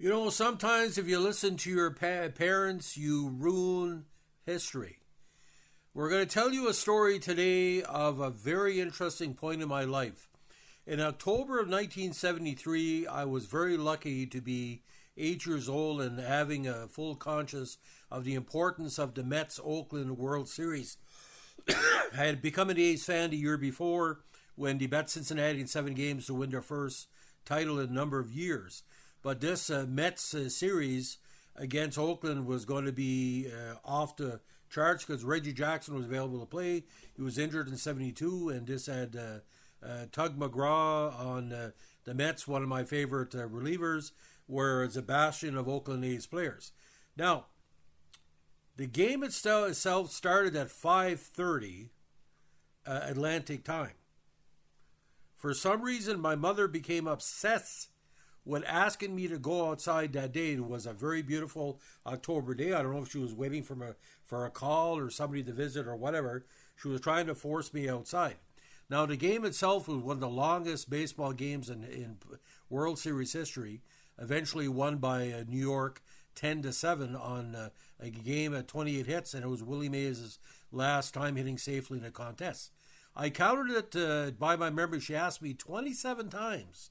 You know, sometimes if you listen to your parents, you ruin history. We're going to tell you a story today of a very interesting point in my life. In October of 1973, I was very lucky to be 8 years old and having a full conscious of the importance of the Mets Oakland World Series. I had become an A's fan the year before when they bet Cincinnati in 7 games to win their first title in a number of years. But this Mets series against Oakland was going to be off the charts because Reggie Jackson was available to play. He was injured in 72, and this had Tug McGraw on the Mets, one of my favorite relievers, whereas a bastion of Oakland A's players. Now, the game itself started at 5:30 Atlantic time. For some reason, my mother became obsessed when asking me to go outside that day. It was a very beautiful October day. I don't know if she was waiting for a call or somebody to visit or whatever. She was trying to force me outside. Now, the game itself was one of the longest baseball games in World Series history, eventually won by New York 10-7 on a game at 28 hits, and it was Willie Mays' last time hitting safely in a contest. I counted it by my memory. She asked me 27 times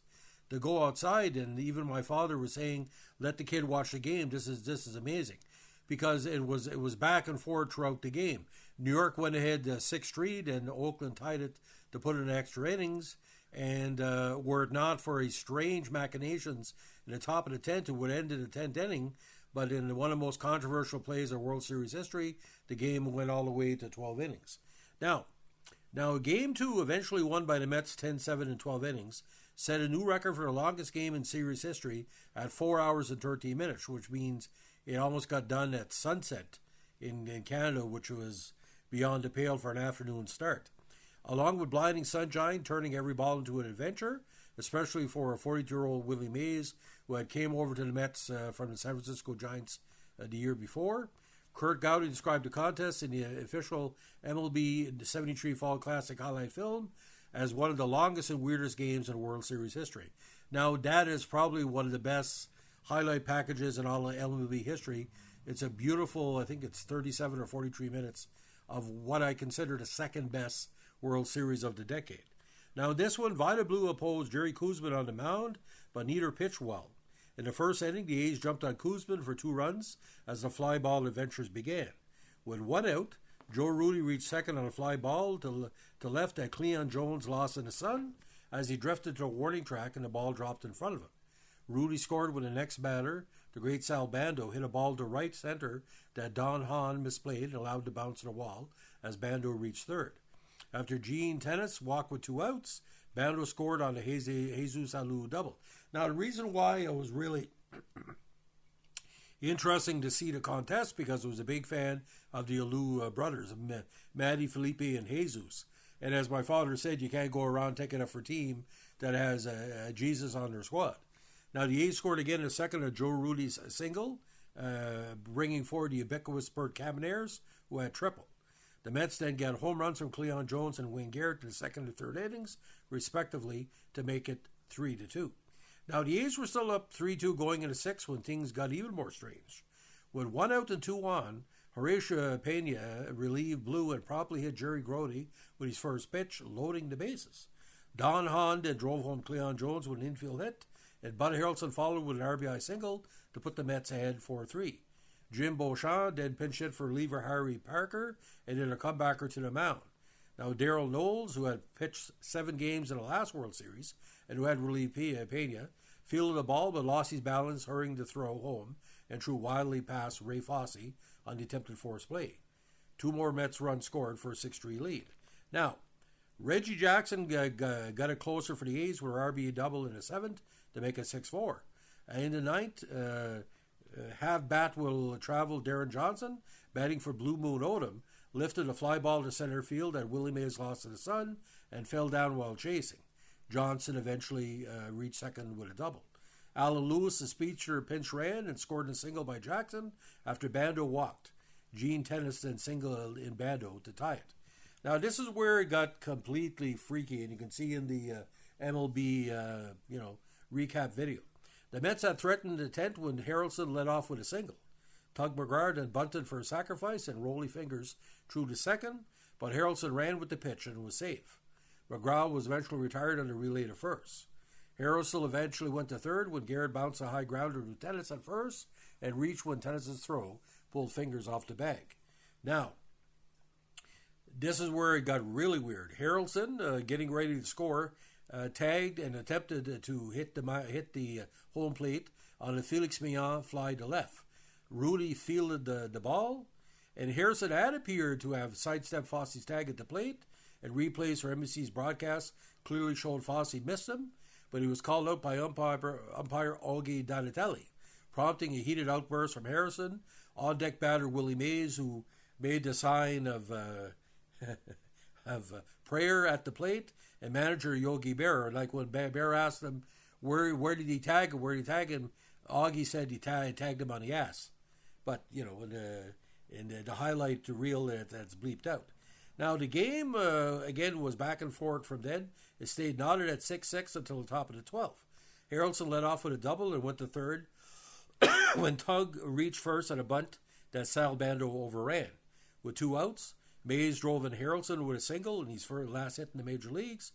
to go outside, and even my father was saying, "Let the kid watch the game. This is amazing," because it was back and forth throughout the game. New York went ahead 6-3, and Oakland tied it to put in extra innings. And were it not for a strange machinations in the top of the 10th, it would end in the 10th inning. But in one of the most controversial plays of World Series history, the game went all the way to 12 innings. Now, Game 2, eventually won by the Mets 10-7 in 12 innings, set a new record for the longest game in series history at 4 hours and 13 minutes, which means it almost got done at sunset in Canada, which was beyond the pale for an afternoon start. Along with blinding sunshine, turning every ball into an adventure, especially for a 42-year-old Willie Mays, who had came over to the Mets from the San Francisco Giants the year before. Kurt Gowdy described the contest in the official MLB 73 Fall Classic highlight film as one of the longest and weirdest games in World Series history. Now, that is probably one of the best highlight packages in all of MLB history. It's a beautiful, I think it's 37 or 43 minutes of what I consider the second best World Series of the decade. Now, this one, Vida Blue opposed Jerry Koosman on the mound, but neither pitched well. In the first inning, the A's jumped on Koosman for 2 runs as the fly ball adventures began. With 1 out, Joe Rudi reached second on a fly ball to left that Cleon Jones lost in the sun as he drifted to a warning track and the ball dropped in front of him. Rudi scored when the next batter, the great Sal Bando, hit a ball to right center that Don Hahn misplayed and allowed to bounce to the wall as Bando reached third. After Gene Tennis walked with 2 outs, Bando scored on the Jesus Alou double. Now, the reason why it was really interesting to see the contest because I was a big fan of the Alou brothers, Matty, Felipe, and Jesus. And as my father said, you can't go around taking up for a team that has Jesus on their squad. Now, the A's scored again in a second of Joe Rudi's single, bringing forward the ubiquitous Bert Caminers, who had triple. The Mets then got home runs from Cleon Jones and Wayne Garrett in the second and third innings, respectively, to make it 3-2. Now, the A's were still up 3-2 going into 6 when things got even more strange. With 1 out and 2 on, Horacio Pena relieved Blue and promptly hit Jerry Grody with his first pitch, loading the bases. Don Hahn then drove home Cleon Jones with an infield hit, and Bud Harrelson followed with an RBI single to put the Mets ahead 4-3. Jim Beauchamp then pinch hit for reliever Harry Parker and then a comebacker to the mound. Now, Darrell Knowles, who had pitched 7 games in the last World Series and who had relieved Pena, fielded the ball but lost his balance, hurrying to throw home and threw wildly past Ray Fosse on the attempted force play. 2 more Mets runs scored for a 6-3 lead. Now, Reggie Jackson got it closer for the A's with an RBI double in the 7th to make it 6-4. In the 9th, half bat will travel Darren Johnson, batting for Blue Moon Odom, lifted a fly ball to center field that Willie Mays lost to the sun and fell down while chasing. Johnson eventually reached second with a double. Alan Lewis, the speedster, pinch ran and scored a single by Jackson after Bando walked. Gene Tennis then singled in Bando to tie it. Now, this is where it got completely freaky, and you can see in the MLB, recap video. The Mets had threatened the 10th when Harrelson led off with a single. Tug McGraw had bunted for a sacrifice and Rolly Fingers threw to second, but Harrelson ran with the pitch and was safe. McGraw was eventually retired on a relay to first. Harrelson eventually went to third when Garrett bounced a high grounder to Tennis at first and reached when Tennis's throw pulled Fingers off the bag. Now, this is where it got really weird. Harrelson, getting ready to score, tagged and attempted to hit the home plate on a Felix Millan fly to left. Rudy fielded the ball, and Harrison had appeared to have sidestepped Fosse's tag at the plate, and replays for NBC's broadcast clearly showed Fosse missed him, but he was called out by umpire Augie Donatelli, prompting a heated outburst from Harrison. On-deck batter Willie Mays, who made the sign of prayer at the plate, and manager Yogi Berra. Like when Berra asked him where did he tag him, Augie said he tagged him on the ass. But in the highlight reel that's bleeped out. Now the game again was back and forth from then. It stayed knotted at 6-6 until the top of the 12th. Harrelson led off with a double and went to third when Tug reached first on a bunt that Sal Bando overran. With 2 outs, Mays drove in Harrelson with a single and his first last hit in the major leagues.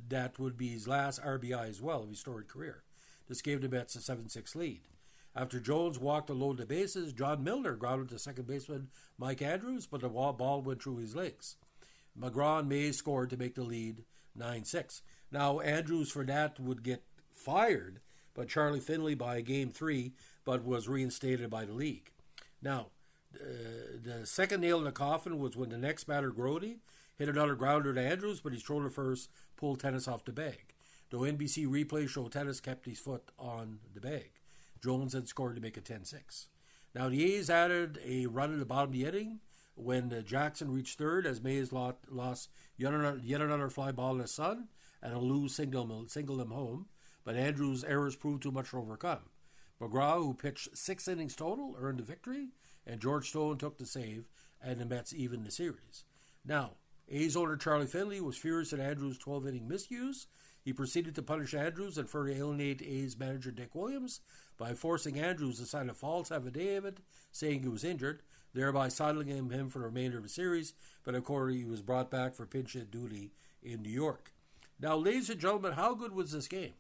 That would be his last RBI as well of his storied career. This gave the Mets a 7-6 lead. After Jones walked to load the bases, John Milner grounded to second baseman Mike Andrews, but the ball went through his legs. McGraw and Mays scored to make the lead 9-6. Now, Andrews for that would get fired by Charlie Finley by Game 3, but was reinstated by the league. Now, the second nail in the coffin was when the next batter, Grody, hit another grounder to Andrews, but his throw to first pulled Tennis off the bag. Though NBC replay showed Tennis kept his foot on the bag. Jones had scored to make it 10-6. Now, the A's added a run in the bottom of the inning when Jackson reached third as Mays lost yet another fly ball in the sun and a Lou singled him home, but Andrews' errors proved too much to overcome. McGraw, who pitched 6 innings total, earned the victory, and George Stone took the save, and the Mets evened the series. Now, A's owner Charlie Finley was furious at Andrews' 12-inning miscues. He proceeded to punish Andrews and further alienate A's manager Dick Williams by forcing Andrews to sign a false affidavit saying he was injured, thereby sidling him for the remainder of the series, but of course he was brought back for pinch hit duty in New York. Now, ladies and gentlemen, how good was this game?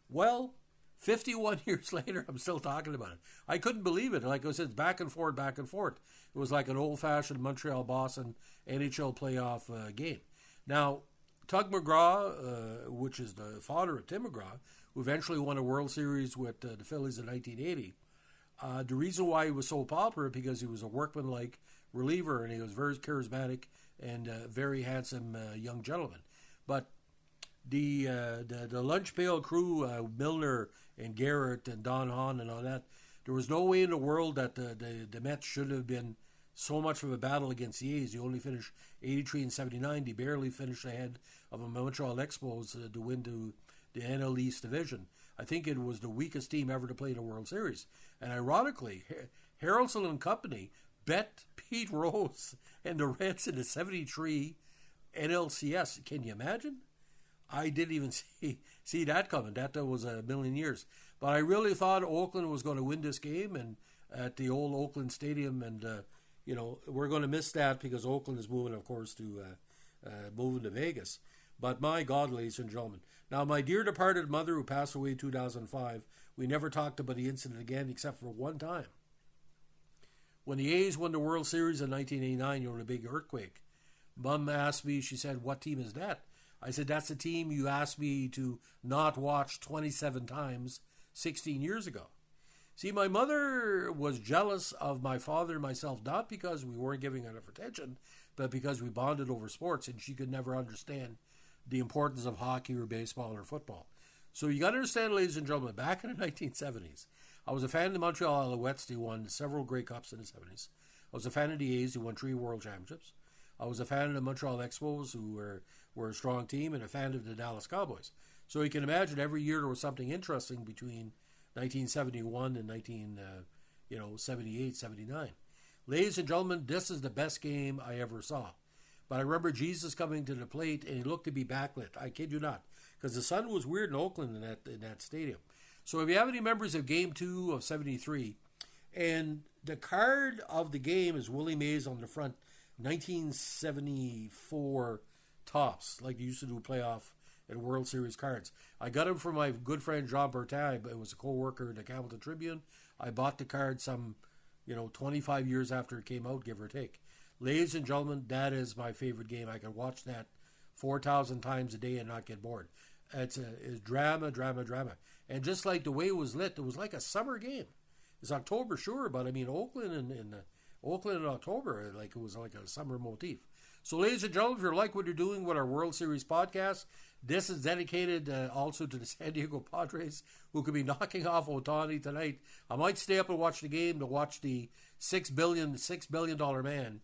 Well, 51 years later, I'm still talking about it. I couldn't believe it. Like I said, back and forth, back and forth. It was like an old-fashioned Montreal-Boston NHL playoff game. Now, Tug McGraw, which is the father of Tim McGraw, who eventually won a World Series with the Phillies in 1980, the reason why he was so popular because he was a workmanlike reliever and he was very charismatic and very handsome young gentleman. But the lunch pail crew, Milner and Garrett and Don Hahn and all that, there was no way in the world that the Mets should have been so much of a battle against the A's. He only finished 83 and 79. He barely finished ahead of a Montreal Expos to win the NL East division. I think it was the weakest team ever to play in a World Series. And ironically, Harrelson and company bet Pete Rose and the Reds in the 73 NLCS. Can you imagine? I didn't even see that coming. That was a million years. But I really thought Oakland was going to win this game and at the old Oakland Stadium. And, we're going to miss that because Oakland is moving, of course, to Vegas. But my God, ladies and gentlemen. Now, my dear departed mother who passed away in 2005, we never talked about the incident again except for one time. When the A's won the World Series in 1989, the big earthquake, Mom asked me, she said, "What team is that?" I said, "That's the team you asked me to not watch 27 times 16 years ago." See, my mother was jealous of my father and myself, not because we weren't giving enough attention, but because we bonded over sports, and she could never understand the importance of hockey or baseball or football. So you got to understand, ladies and gentlemen, back in the 1970s, I was a fan of the Montreal Alouettes. They won several Grey Cups in the 70s. I was a fan of the A's, who won 3 World Championships. I was a fan of the Montreal Expos, who were a strong team, and a fan of the Dallas Cowboys. So you can imagine every year there was something interesting between 1971 and 1978, 79. Ladies and gentlemen, this is the best game I ever saw. But I remember Jesus coming to the plate, and he looked to be backlit. I kid you not, because the sun was weird in Oakland in that stadium. So if you have any members of Game 2 of 73, and the card of the game is Willie Mays on the front, 1974 tops, like they used to do playoff and World Series cards. I got them from my good friend Jean Bertin, but it was a co-worker in the Hamilton Tribune. I bought the card some, 25 years after it came out, give or take. Ladies and gentlemen, that is my favorite game. I can watch that 4,000 times a day and not get bored. It's drama. And just like the way it was lit, it was like a summer game. It's October, sure, but I mean, Oakland in October, like it was like a summer motif. So, ladies and gentlemen, if you like what you're doing with our World Series podcast, this is dedicated also to the San Diego Padres, who could be knocking off Ohtani tonight. I might stay up and watch the game to watch the $6 billion man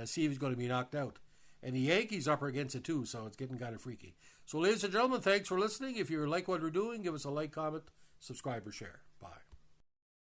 see if he's going to be knocked out. And the Yankees up against it too, so it's getting kind of freaky. So, ladies and gentlemen, thanks for listening. If you like what we're doing, give us a like, comment, subscribe, or share.